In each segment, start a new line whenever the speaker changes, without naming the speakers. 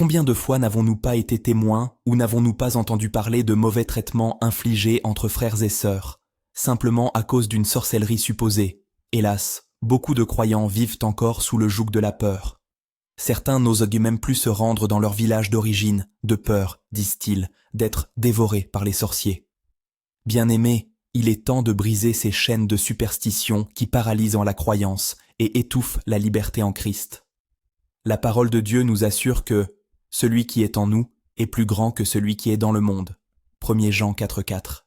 Combien de fois n'avons-nous pas été témoins ou n'avons-nous pas entendu parler de mauvais traitements infligés entre frères et sœurs, simplement à cause d'une sorcellerie supposée? Hélas, beaucoup de croyants vivent encore sous le joug de la peur. Certains n'osent même plus se rendre dans leur village d'origine, de peur, disent-ils, d'être dévorés par les sorciers. Bien-aimés, il est temps de briser ces chaînes de superstition qui paralysent la croyance et étouffent la liberté en Christ. La parole de Dieu nous assure que « celui qui est en nous est plus grand que celui qui est dans le monde » 1 Jean 4,4.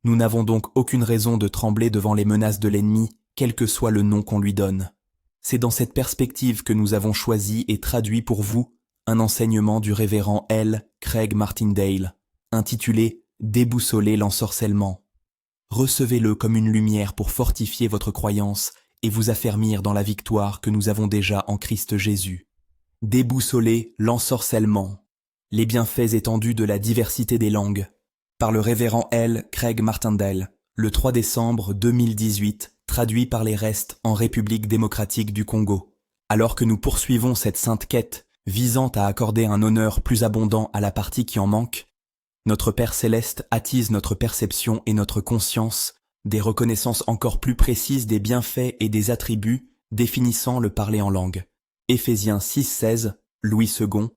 Nous n'avons donc aucune raison de trembler devant les menaces de l'ennemi, quel que soit le nom qu'on lui donne. C'est dans cette perspective que nous avons choisi et traduit pour vous un enseignement du révérend L. Craig Martindale, intitulé « Déboussoler l'ensorcellement ». Recevez-le comme une lumière pour fortifier votre croyance et vous affermir dans la victoire que nous avons déjà en Christ Jésus. Déboussoler l'ensorcellement. Les bienfaits étendus de la diversité des langues. Par le révérend L. Craig Martindale, le 3 décembre 2018, traduit par les restes en République démocratique du Congo. Alors que nous poursuivons cette sainte quête visant à accorder un honneur plus abondant à la partie qui en manque, notre Père Céleste attise notre perception et notre conscience des reconnaissances encore plus précises des bienfaits et des attributs définissant le parler en langue. Éphésiens 6,16, Louis II,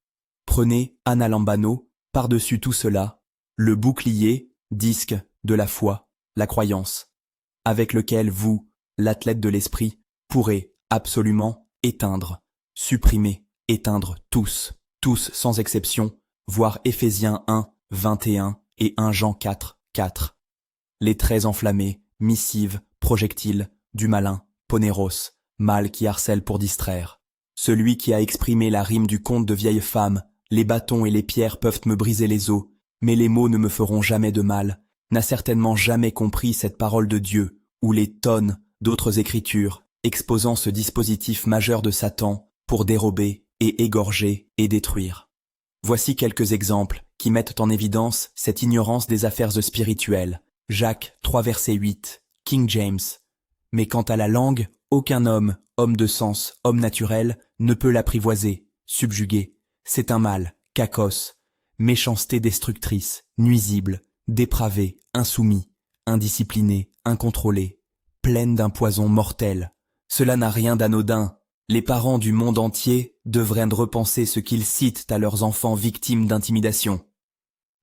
prenez, Anna Lambano, par-dessus tout cela, le bouclier, disque, de la foi, la croyance, avec lequel vous, l'athlète de l'esprit, pourrez absolument éteindre, supprimer, éteindre tous sans exception, voir Éphésiens 1, 21 et 1 Jean 4, 4. Les traits enflammés, missives, projectiles, du malin, ponéros, mal qui harcèle pour distraire. Celui qui a exprimé la rime du conte de vieille femme, les bâtons et les pierres peuvent me briser les os, mais les mots ne me feront jamais de mal, n'a certainement jamais compris cette parole de Dieu, ou les tonnes d'autres écritures, exposant ce dispositif majeur de Satan pour dérober et égorger et détruire. Voici quelques exemples qui mettent en évidence cette ignorance des affaires spirituelles. Jacques 3 verset 8, King James. Mais quant à la langue, aucun homme de sens, homme naturel, ne peut l'apprivoiser, subjuguer. C'est un mal, kakos, méchanceté destructrice, nuisible, dépravé, insoumis, indiscipliné, incontrôlé, pleine d'un poison mortel. Cela n'a rien d'anodin. Les parents du monde entier devraient repenser ce qu'ils citent à leurs enfants victimes d'intimidation.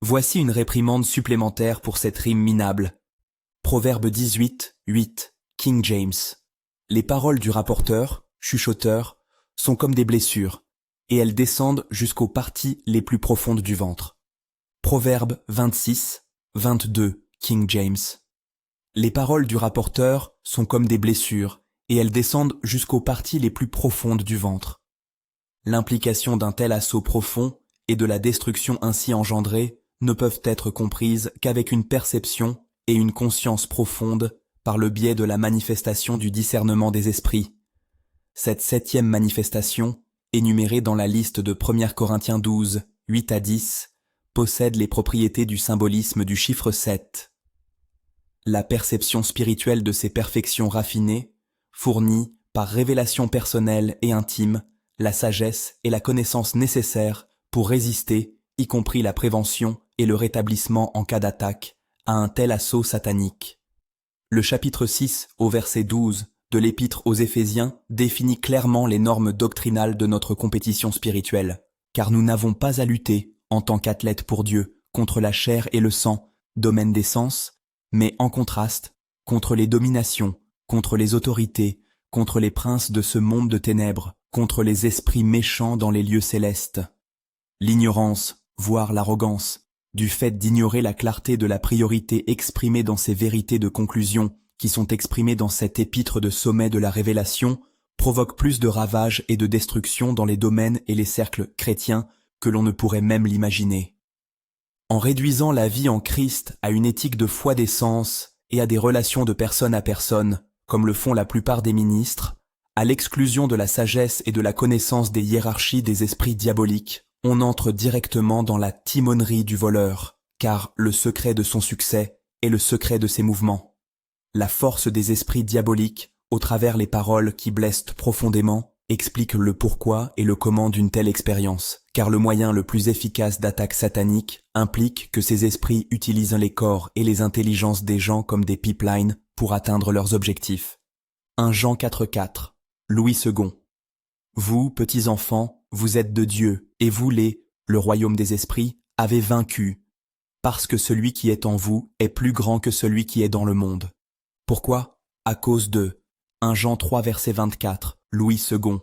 Voici une réprimande supplémentaire pour cette rime minable. Proverbe 18, 8, King James. Les paroles du rapporteur, chuchoteur, sont comme des blessures, et elles descendent jusqu'aux parties les plus profondes du ventre. Proverbe 26, 22, King James. Les paroles du rapporteur sont comme des blessures, et elles descendent jusqu'aux parties les plus profondes du ventre. L'implication d'un tel assaut profond et de la destruction ainsi engendrée ne peuvent être comprises qu'avec une perception et une conscience profonde par le biais de la manifestation du discernement des esprits. Cette 7e manifestation, énumérée dans la liste de 1 Corinthiens 12, 8 à 10, possède les propriétés du symbolisme du chiffre 7. La perception spirituelle de ces perfections raffinées fournit, par révélation personnelle et intime, la sagesse et la connaissance nécessaires pour résister, y compris la prévention et le rétablissement en cas d'attaque, à un tel assaut satanique. Le chapitre 6, au verset 12, de l'Épître aux Éphésiens définit clairement les normes doctrinales de notre compétition spirituelle, car nous n'avons pas à lutter, en tant qu'athlètes pour Dieu, contre la chair et le sang, domaine des sens, mais en contraste, contre les dominations, contre les autorités, contre les princes de ce monde de ténèbres, contre les esprits méchants dans les lieux célestes. L'ignorance, voire l'arrogance, du fait d'ignorer la clarté de la priorité exprimée dans ces vérités de conclusion qui sont exprimées dans cet épître de sommet de la révélation, provoque plus de ravages et de destruction dans les domaines et les cercles chrétiens que l'on ne pourrait même l'imaginer. En réduisant la vie en Christ à une éthique de foi des sens et à des relations de personne à personne, comme le font la plupart des ministres, à l'exclusion de la sagesse et de la connaissance des hiérarchies des esprits diaboliques, on entre directement dans la timonerie du voleur, car le secret de son succès est le secret de ses mouvements. La force des esprits diaboliques, au travers les paroles qui blessent profondément, explique le pourquoi et le comment d'une telle expérience, car le moyen le plus efficace d'attaque satanique implique que ces esprits utilisent les corps et les intelligences des gens comme des pipelines pour atteindre leurs objectifs. 1 Jean 4,4 Louis II. Vous, petits enfants, vous êtes de Dieu, et vous le royaume des esprits, avez vaincu, parce que celui qui est en vous est plus grand que celui qui est dans le monde. Pourquoi? À cause de 1 Jean 3 verset 24, Louis II.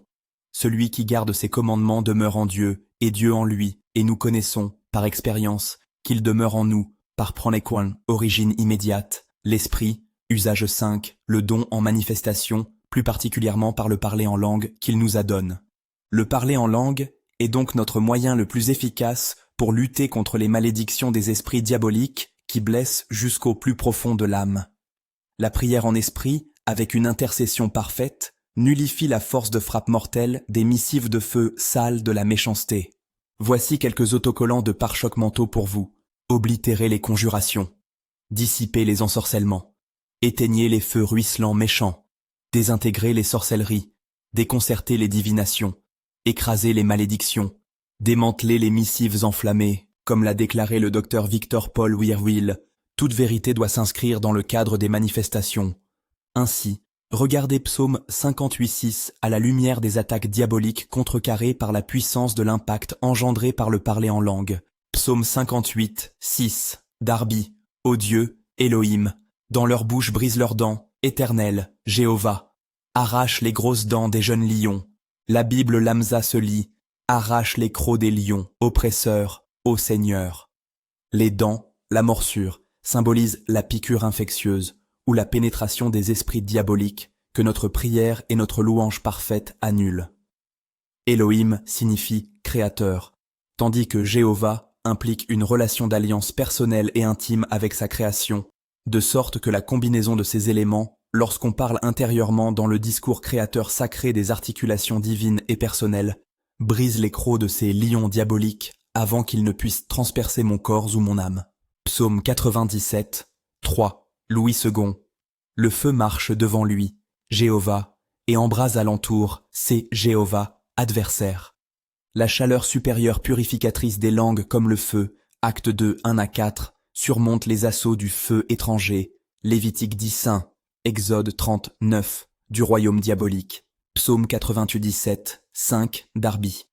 Celui qui garde ses commandements demeure en Dieu, et Dieu en lui, et nous connaissons, par expérience, qu'il demeure en nous, par pronequan, origine immédiate, l'esprit, usage 5, le don en manifestation, plus particulièrement par le parler en langue qu'il nous adonne. Le parler en langue est donc notre moyen le plus efficace pour lutter contre les malédictions des esprits diaboliques qui blessent jusqu'au plus profond de l'âme. La prière en esprit, avec une intercession parfaite, nullifie la force de frappe mortelle des missives de feu sales de la méchanceté. Voici quelques autocollants de pare-chocs mentaux pour vous. Oblitérez les conjurations. Dissipez les ensorcellements. Éteignez les feux ruisselants méchants. Désintégrez les sorcelleries. Déconcertez les divinations. Écrasez les malédictions. Démantelez les missives enflammées. Comme l'a déclaré le docteur Victor Paul Wierwille, toute vérité doit s'inscrire dans le cadre des manifestations. Ainsi, regardez Psaume 58:6 à la lumière des attaques diaboliques contrecarrées par la puissance de l'impact engendré par le parler en langue. Psaume 58:6 Darby, ô Dieu, Elohim, dans leur bouche brise leurs dents, Éternel, Jéhovah. Arrache les grosses dents des jeunes lions. La Bible Lamsa se lit, arrache les crocs des lions, oppresseurs, ô Seigneur. Les dents, la morsure, symbolisent la piqûre infectieuse, ou la pénétration des esprits diaboliques que notre prière et notre louange parfaite annulent. Elohim signifie créateur, tandis que Jéhovah implique une relation d'alliance personnelle et intime avec sa création, de sorte que la combinaison de ces éléments, lorsqu'on parle intérieurement dans le discours créateur sacré des articulations divines et personnelles, brise les crocs de ces lions diaboliques avant qu'ils ne puissent transpercer mon corps ou mon âme. Psaume 97, 3. Louis II. Le feu marche devant lui, Jéhovah, et embrase alentour, c'est Jéhovah, adversaire. La chaleur supérieure purificatrice des langues comme le feu, acte 2, 1-4, surmonte les assauts du feu étranger, Lévitique 10:1, Exode 39, du royaume diabolique. Psaume 97, 5, Darby.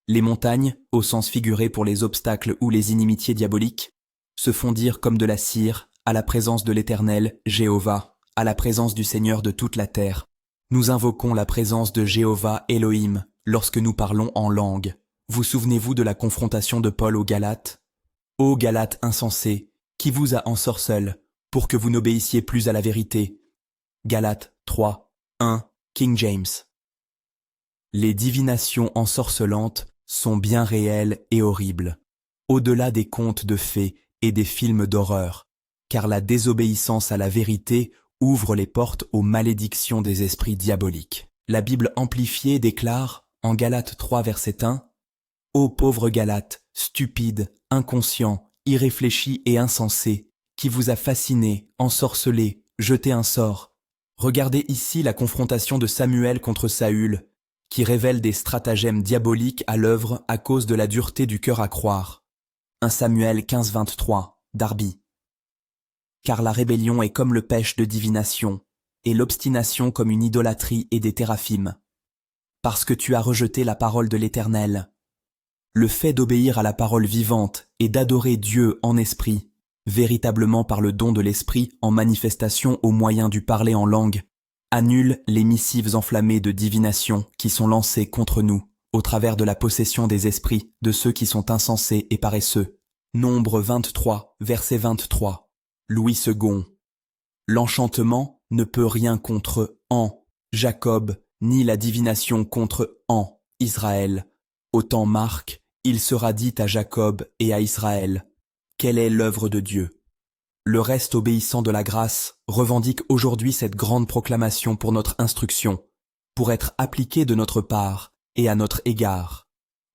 Les montagnes, au sens figuré pour les obstacles ou les inimitiés diaboliques, se fondirent comme de la cire, à la présence de l'Éternel, Jéhovah, à la présence du Seigneur de toute la terre. Nous invoquons la présence de Jéhovah Elohim lorsque nous parlons en langue. Vous souvenez-vous de la confrontation de Paul aux Galates? Ô Galates insensés, qui vous a ensorcellés, pour que vous n'obéissiez plus à la vérité? Galates 3, 1, King James. Les divinations ensorcelantes sont bien réelles et horribles, au-delà des contes de fées et des films d'horreur, car la désobéissance à la vérité ouvre les portes aux malédictions des esprits diaboliques. La Bible amplifiée déclare, en Galates 3 verset 1, « Ô pauvres Galates, stupides, inconscients, irréfléchis et insensés, qui vous a fascinés, ensorcelés, jeté un sort. » Regardez ici la confrontation de Samuel contre Saül, qui révèle des stratagèmes diaboliques à l'œuvre à cause de la dureté du cœur à croire. 1 Samuel 15-23, Darby. Car la rébellion est comme le pêche de divination, et l'obstination comme une idolâtrie et des téraphimes. Parce que tu as rejeté la parole de l'Éternel. Le fait d'obéir à la parole vivante et d'adorer Dieu en esprit, véritablement par le don de l'esprit en manifestation au moyen du parler en langue, annule les missives enflammées de divination qui sont lancées contre nous, au travers de la possession des esprits de ceux qui sont insensés et paresseux. Nombre 23, verset 23. Louis II. L'enchantement ne peut rien contre en Jacob, ni la divination contre en Israël. Autant Marc, il sera dit à Jacob et à Israël, quelle est l'œuvre de Dieu? Le reste obéissant de la grâce revendique aujourd'hui cette grande proclamation pour notre instruction, pour être appliquée de notre part et à notre égard.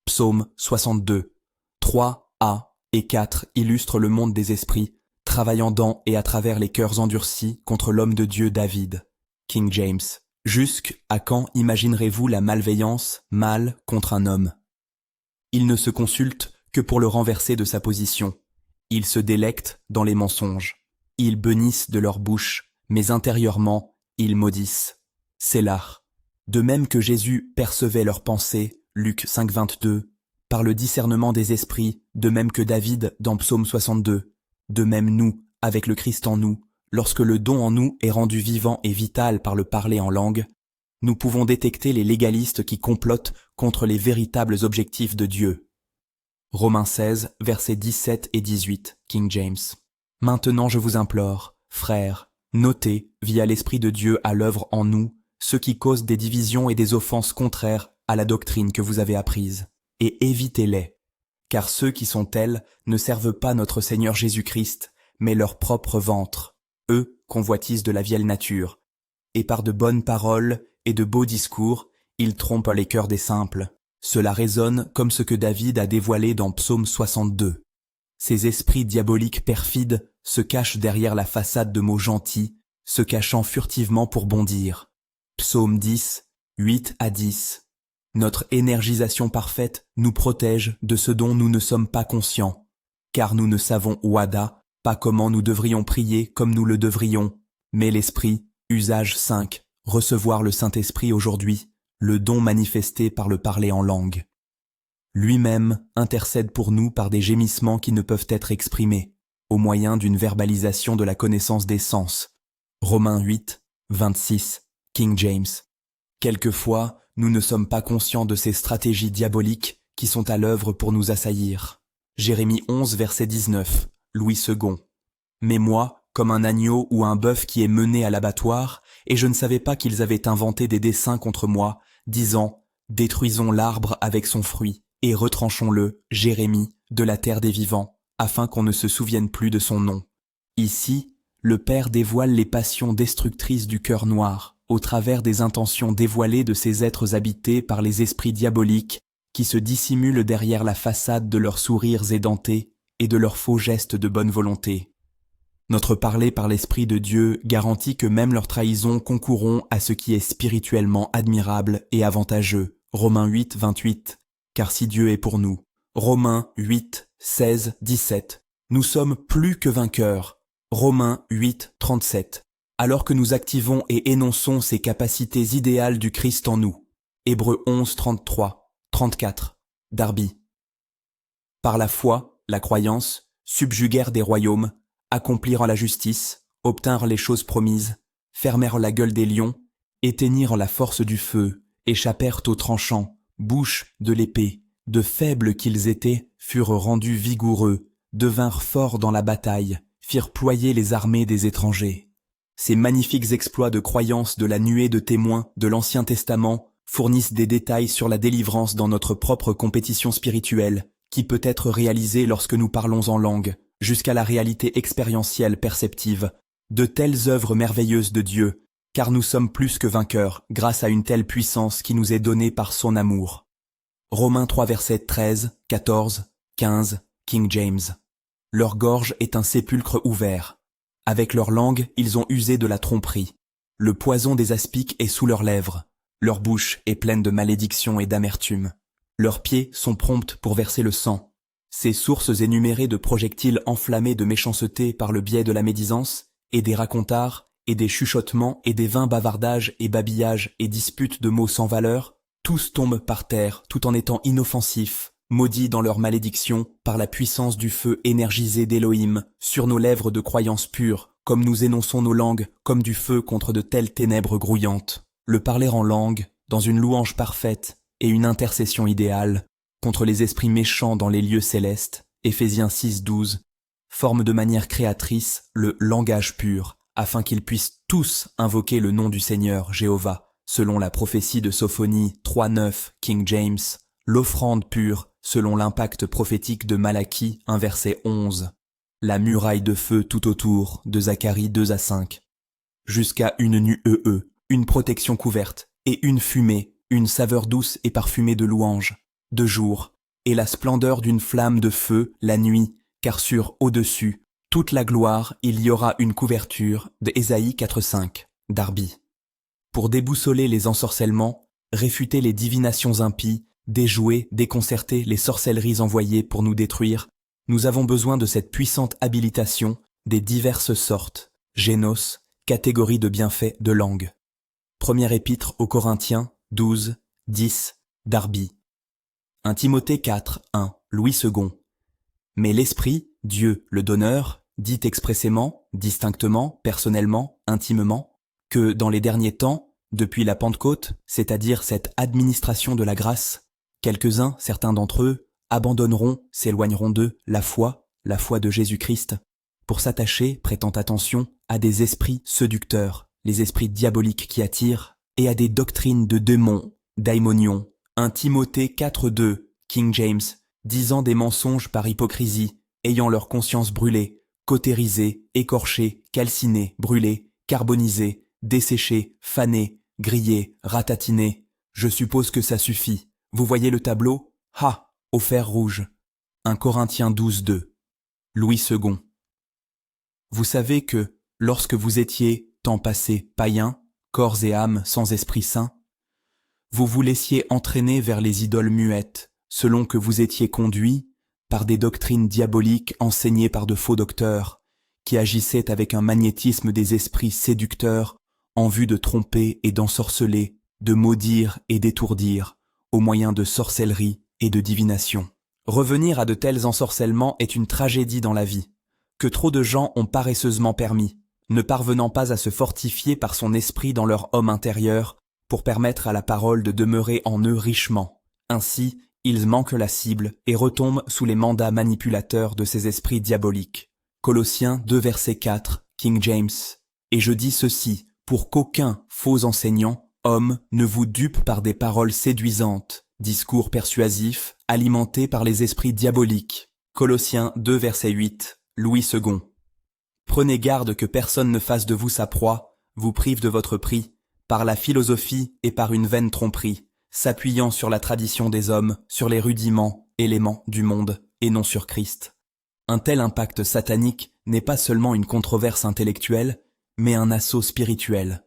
Psaume 62, 3a et 4 illustrent le monde des esprits, travaillant dans et à travers les cœurs endurcis contre l'homme de Dieu David. King James. Jusqu'à quand imaginerez-vous la malveillance, mal contre un homme? Ils ne se consultent que pour le renverser de sa position. Ils se délectent dans les mensonges. Ils bénissent de leur bouche, mais intérieurement, ils maudissent. C'est l'art. De même que Jésus percevait leurs pensées, Luc 5, 22, par le discernement des esprits, de même que David dans Psaume 62, de même nous, avec le Christ en nous, lorsque le don en nous est rendu vivant et vital par le parler en langue, nous pouvons détecter les légalistes qui complotent contre les véritables objectifs de Dieu. Romains 16, versets 17 et 18, King James. Maintenant je vous implore, frères, notez, via l'Esprit de Dieu à l'œuvre en nous, ce qui cause des divisions et des offenses contraires à la doctrine que vous avez apprise, et évitez-les, car ceux qui sont tels ne servent pas notre Seigneur Jésus-Christ, mais leur propre ventre, eux convoitisent de la vieille nature, et par de bonnes paroles et de beaux discours, ils trompent les cœurs des simples. Cela résonne comme ce que David a dévoilé dans Psaume 62. Ces esprits diaboliques perfides se cachent derrière la façade de mots gentils, se cachant furtivement pour bondir. Psaume 10, 8 à 10. Notre énergisation parfaite nous protège de ce dont nous ne sommes pas conscients, car nous ne savons ouada, pas comment nous devrions prier comme nous le devrions, mais l'Esprit, usage 5, recevoir le Saint-Esprit aujourd'hui, le don manifesté par le parler en langue. Lui-même intercède pour nous par des gémissements qui ne peuvent être exprimés, au moyen d'une verbalisation de la connaissance des sens. Romains 8, 26, King James. Quelquefois, nous ne sommes pas conscients de ces stratégies diaboliques qui sont à l'œuvre pour nous assaillir. Jérémie 11, verset 19, Louis II. Mais moi, comme un agneau ou un bœuf qui est mené à l'abattoir, et je ne savais pas qu'ils avaient inventé des desseins contre moi, disant « Détruisons l'arbre avec son fruit, et retranchons-le, Jérémie, de la terre des vivants, afin qu'on ne se souvienne plus de son nom. » Ici, le Père dévoile les passions destructrices du cœur noir, au travers des intentions dévoilées de ces êtres habités par les esprits diaboliques qui se dissimulent derrière la façade de leurs sourires édentés et de leurs faux gestes de bonne volonté. Notre parler par l'Esprit de Dieu garantit que même leurs trahisons concourront à ce qui est spirituellement admirable et avantageux. Romains 8, 28. Car si Dieu est pour nous. Romains 8, 16, 17. Nous sommes plus que vainqueurs. Romains 8, 37. Alors que nous activons et énonçons ces capacités idéales du Christ en nous. Hébreux 11, 33, 34. Darby. Par la foi, la croyance, subjuguèrent des royaumes, accomplirent la justice, obtinrent les choses promises, fermèrent la gueule des lions, éteignirent la force du feu, échappèrent aux tranchants, bouche de l'épée, de faibles qu'ils étaient, furent rendus vigoureux, devinrent forts dans la bataille, firent ployer les armées des étrangers. Ces magnifiques exploits de croyance de la nuée de témoins de l'Ancien Testament fournissent des détails sur la délivrance dans notre propre compétition spirituelle, qui peut être réalisée lorsque nous parlons en langue, jusqu'à la réalité expérientielle perceptive, de telles œuvres merveilleuses de Dieu, car nous sommes plus que vainqueurs grâce à une telle puissance qui nous est donnée par son amour. Romains 3 versets 13, 14, 15, King James. Leur gorge est un sépulcre ouvert. Avec leur langue, ils ont usé de la tromperie. Le poison des aspics est sous leurs lèvres. Leur bouche est pleine de malédiction et d'amertume. Leurs pieds sont prompts pour verser le sang. Ces sources énumérées de projectiles enflammés de méchanceté par le biais de la médisance, et des racontards, et des chuchotements, et des vains bavardages et babillages et disputes de mots sans valeur, tous tombent par terre tout en étant inoffensifs, maudits dans leur malédiction par la puissance du feu énergisé d'Élohim sur nos lèvres de croyance pure, comme nous énonçons nos langues comme du feu contre de telles ténèbres grouillantes. Le parler en langue, dans une louange parfaite et une intercession idéale, contre les esprits méchants dans les lieux célestes, Éphésiens 6, 12, forme de manière créatrice le langage pur, afin qu'ils puissent tous invoquer le nom du Seigneur, Jéhovah, selon la prophétie de Sophonie 3, 9, King James, l'offrande pure, selon l'impact prophétique de Malachie 1, verset 11, la muraille de feu tout autour, de Zacharie 2 à 5, jusqu'à une nuée, une protection couverte, et une fumée, une saveur douce et parfumée de louange, de jour, et la splendeur d'une flamme de feu la nuit, car sur au-dessus, toute la gloire, il y aura une couverture, de Ésaïe 4.5, Darby. pour déboussoler les ensorcellements, réfuter les divinations impies, déjouer, déconcerter les sorcelleries envoyées pour nous détruire, nous avons besoin de cette puissante habilitation des diverses sortes, génos, catégorie de bienfaits de langue. Première épître aux Corinthiens, 12, 10, Darby. 1 Timothée 4, 1, Louis II. Mais l'Esprit, Dieu, le donneur, dit expressément, distinctement, personnellement, intimement, que dans les derniers temps, depuis la Pentecôte, c'est-à-dire cette administration de la grâce, quelques-uns, certains d'entre eux, abandonneront, s'éloigneront d'eux, la foi de Jésus-Christ, pour s'attacher, prêtant attention, à des esprits séducteurs, les esprits diaboliques qui attirent, et à des doctrines de démons, daimonions. 1 Timothée 4, 2, King James, disant des mensonges par hypocrisie, ayant leur conscience brûlée, cautérisée, écorchée, calcinée, brûlée, carbonisée, desséchée, fanée, grillée, ratatinée. Je suppose que ça suffit. Vous voyez le tableau? Ha! Au fer rouge. 1 Corinthiens 12, 2. Louis II. Vous savez que, lorsque vous étiez, temps passé, païens, corps et âme sans esprit saint, vous vous laissiez entraîner vers les idoles muettes, selon que vous étiez conduits par des doctrines diaboliques enseignées par de faux docteurs, qui agissaient avec un magnétisme des esprits séducteurs en vue de tromper et d'ensorceler, de maudire et d'étourdir, au moyen de sorcellerie et de divination. Revenir à de tels ensorcellements est une tragédie dans la vie, que trop de gens ont paresseusement permis, ne parvenant pas à se fortifier par son esprit dans leur homme intérieur pour permettre à la parole de demeurer en eux richement. Ainsi, ils manquent la cible et retombent sous les mandats manipulateurs de ces esprits diaboliques. Colossiens 2 verset 4, King James. Et je dis ceci, pour qu'aucun faux enseignant, homme, ne vous dupe par des paroles séduisantes, discours persuasifs, alimentés par les esprits diaboliques. Colossiens 2 verset 8, Louis II. Prenez garde que personne ne fasse de vous sa proie, vous prive de votre prix, par la philosophie et par une vaine tromperie, s'appuyant sur la tradition des hommes, sur les rudiments, éléments du monde, et non sur Christ. Un tel impact satanique n'est pas seulement une controverse intellectuelle, mais un assaut spirituel.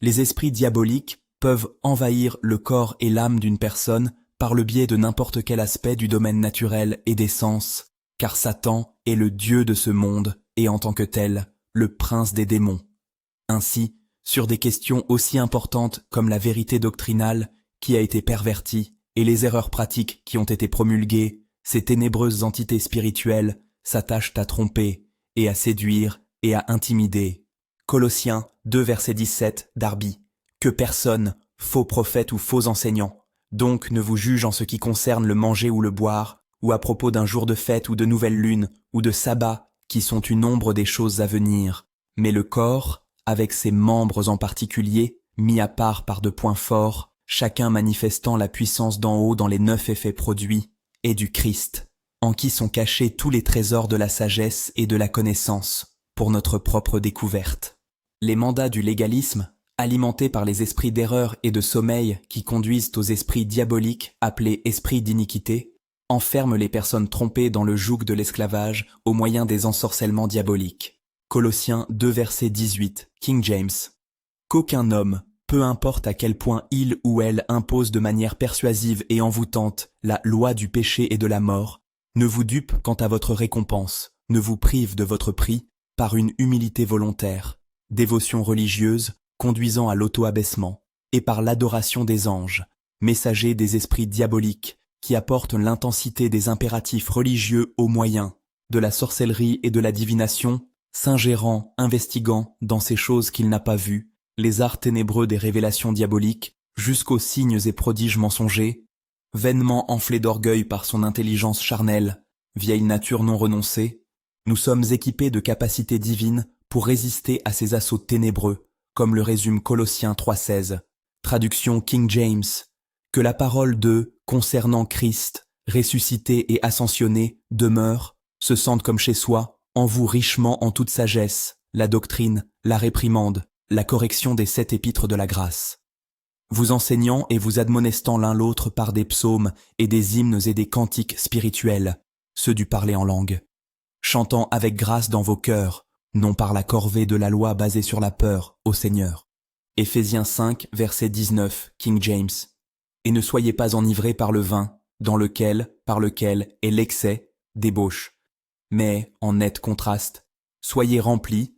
Les esprits diaboliques peuvent envahir le corps et l'âme d'une personne par le biais de n'importe quel aspect du domaine naturel et des sens, car Satan est le dieu de ce monde et en tant que tel, le prince des démons. Ainsi, sur des questions aussi importantes comme la vérité doctrinale qui a été pervertie et les erreurs pratiques qui ont été promulguées, ces ténébreuses entités spirituelles s'attachent à tromper et à séduire et à intimider. Colossiens 2 verset 17, Darby. Que personne, faux prophète ou faux enseignant, donc ne vous juge en ce qui concerne le manger ou le boire, ou à propos d'un jour de fête ou de nouvelle lune, ou de sabbat, qui sont une ombre des choses à venir, mais le corps, avec ses membres en particulier, mis à part par de points forts, chacun manifestant la puissance d'en haut dans les 9 effets produits, est du Christ, en qui sont cachés tous les trésors de la sagesse et de la connaissance, pour notre propre découverte. Les mandats du légalisme, alimentés par les esprits d'erreur et de sommeil qui conduisent aux esprits diaboliques appelés esprits d'iniquité, enferment les personnes trompées dans le joug de l'esclavage au moyen des ensorcellements diaboliques. Colossiens 2 verset 18, King James. Qu'aucun homme, peu importe à quel point il ou elle impose de manière persuasive et envoûtante la loi du péché et de la mort, ne vous dupe quant à votre récompense, ne vous prive de votre prix par une humilité volontaire, dévotion religieuse conduisant à l'auto-abaissement, et par l'adoration des anges, messagers des esprits diaboliques, qui apportent l'intensité des impératifs religieux au moyen de la sorcellerie et de la divination, s'ingérant, investiguant dans ces choses qu'il n'a pas vues, les arts ténébreux des révélations diaboliques, jusqu'aux signes et prodiges mensongers, vainement enflé d'orgueil par son intelligence charnelle, vieille nature non renoncée, nous sommes équipés de capacités divines pour résister à ces assauts ténébreux, comme le résume Colossiens 3,16, traduction King James, que la parole de « concernant Christ, ressuscité et ascensionné, demeure, se sente comme chez soi, en vous richement en toute sagesse, la doctrine, la réprimande, la correction des 7 épîtres de la grâce. Vous enseignant et vous admonestant l'un l'autre par des psaumes et des hymnes et des cantiques spirituels, ceux du parler en langue, chantant avec grâce dans vos cœurs, non par la corvée de la loi basée sur la peur, au Seigneur. Éphésiens 5, verset 19, King James. Et ne soyez pas enivrés par le vin, par lequel est l'excès, débauche. Mais, en net contraste, soyez remplis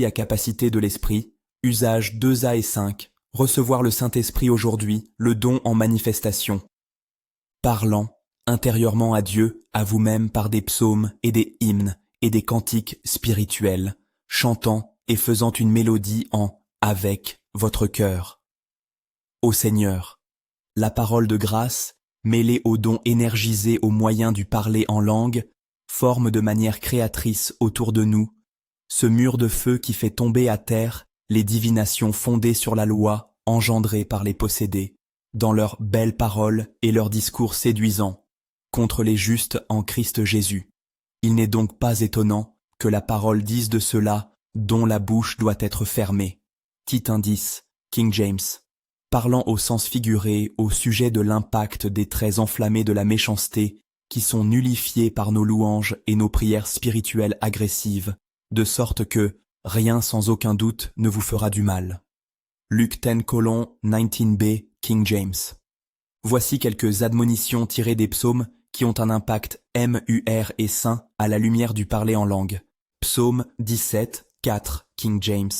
à capacité de l'esprit, usage 2a et 5, recevoir le Saint-Esprit aujourd'hui, le don en manifestation. Parlant intérieurement à Dieu, à vous-même par des psaumes et des hymnes et des cantiques spirituels, chantant et faisant une mélodie avec votre cœur. Ô Seigneur, la parole de grâce, mêlée au don énergisé au moyen du parler en langue, forme de manière créatrice autour de nous ce mur de feu qui fait tomber à terre les divinations fondées sur la loi engendrées par les possédés, dans leurs belles paroles et leurs discours séduisants, contre les justes en Christ Jésus. Il n'est donc pas étonnant que la parole dise de ceux-là dont la bouche doit être fermée. Titre indice, King James. Parlant au sens figuré au sujet de l'impact des traits enflammés de la méchanceté qui sont nullifiés par nos louanges et nos prières spirituelles agressives, de sorte que rien sans aucun doute ne vous fera du mal. Luc 10:19b, King James. Voici quelques admonitions tirées des psaumes qui ont un impact mur et saint à la lumière du parler en langue. Psaume 17, 4, King James.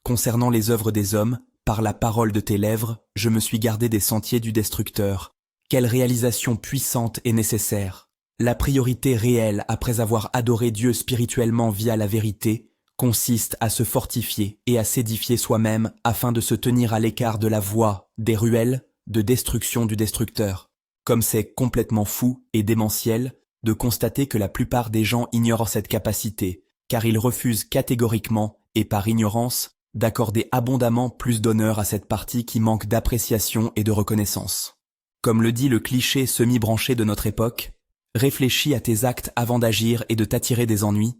Concernant les œuvres des hommes, par la parole de tes lèvres, je me suis gardé des sentiers du destructeur. Quelle réalisation puissante et nécessaire! La priorité réelle après avoir adoré Dieu spirituellement via la vérité consiste à se fortifier et à s'édifier soi-même afin de se tenir à l'écart de la voie des ruelles de destruction du destructeur. Comme c'est complètement fou et démentiel de constater que la plupart des gens ignorent cette capacité, car ils refusent catégoriquement et par ignorance d'accorder abondamment plus d'honneur à cette partie qui manque d'appréciation et de reconnaissance. Comme le dit le cliché semi-branché de notre époque, réfléchis à tes actes avant d'agir et de t'attirer des ennuis.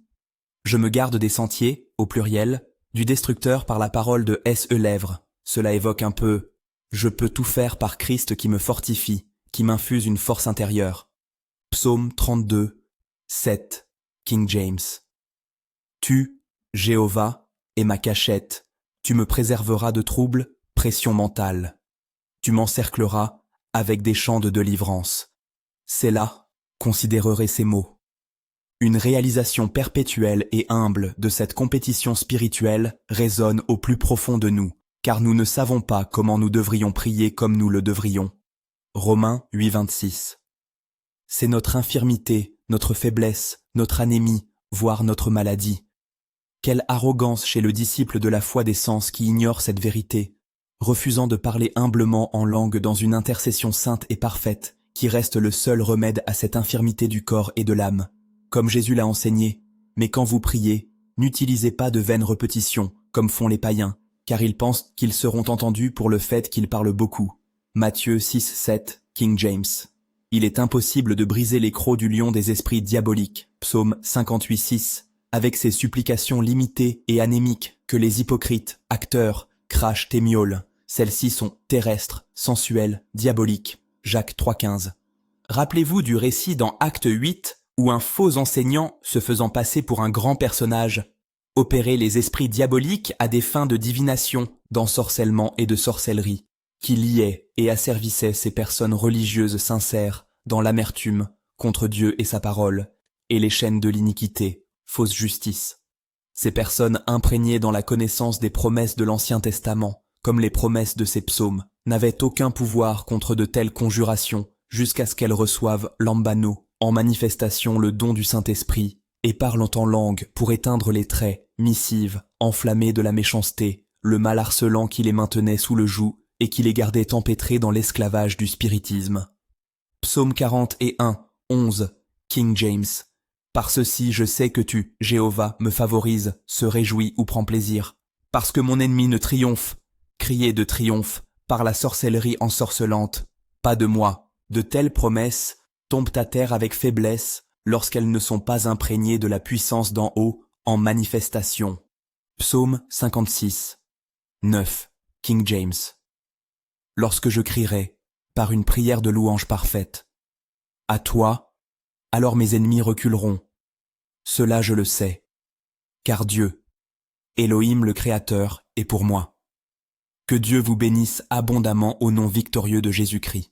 Je me garde des sentiers, au pluriel, du destructeur par la parole de S.E. Lèvres. Cela évoque un peu « Je peux tout faire par Christ qui me fortifie, qui m'infuse une force intérieure ». Psaume 32, 7, King James. Tu, Jéhovah, es ma cachette, tu me préserveras de troubles, pression mentale. Tu m'encercleras avec des chants de délivrance. C'est là, considérerez ces mots. Une réalisation perpétuelle et humble de cette compétition spirituelle résonne au plus profond de nous, car nous ne savons pas comment nous devrions prier comme nous le devrions. Romains 8, 26. C'est notre infirmité, notre faiblesse, notre anémie, voire notre maladie. Quelle arrogance chez le disciple de la foi des sens qui ignore cette vérité, refusant de parler humblement en langue dans une intercession sainte et parfaite, qui reste le seul remède à cette infirmité du corps et de l'âme. Comme Jésus l'a enseigné, mais quand vous priez, n'utilisez pas de vaines répétitions, comme font les païens, car ils pensent qu'ils seront entendus pour le fait qu'ils parlent beaucoup. Matthieu 6, 7, King James. Il est impossible de briser les crocs du lion des esprits diaboliques, psaume 58, 6, avec ses supplications limitées et anémiques que les hypocrites, acteurs, crachent et miaulent. Celles-ci sont terrestres, sensuelles, diaboliques. Jacques 3,15. Rappelez-vous du récit dans Acte 8 où un faux enseignant, se faisant passer pour un grand personnage, opérait les esprits diaboliques à des fins de divination, d'ensorcellement et de sorcellerie, qui liaient et asservissaient ces personnes religieuses sincères dans l'amertume contre Dieu et sa parole, et les chaînes de l'iniquité, fausse justice. Ces personnes imprégnées dans la connaissance des promesses de l'Ancien Testament, comme les promesses de ces psaumes, n'avaient aucun pouvoir contre de telles conjurations jusqu'à ce qu'elles reçoivent l'ambano, en manifestation le don du Saint-Esprit, et parlant en langue pour éteindre les traits, missives, enflammés de la méchanceté, le mal harcelant qui les maintenait sous le joug et qui les gardait empêtrés dans l'esclavage du spiritisme. Psaume 41, 11, King James. Par ceci je sais que tu, Jéhovah, me favorises, se réjouis ou prends plaisir. Parce que mon ennemi ne triomphe, criez de triomphe, par la sorcellerie ensorcelante. Pas de moi, de telles promesses tombent à terre avec faiblesse lorsqu'elles ne sont pas imprégnées de la puissance d'en haut en manifestation. Psaume 56, 9, King James. Lorsque je crierai, par une prière de louange parfaite, à toi, alors mes ennemis reculeront. Cela je le sais, car Dieu, Elohim le Créateur, est pour moi. Que Dieu vous bénisse abondamment au nom victorieux de Jésus-Christ.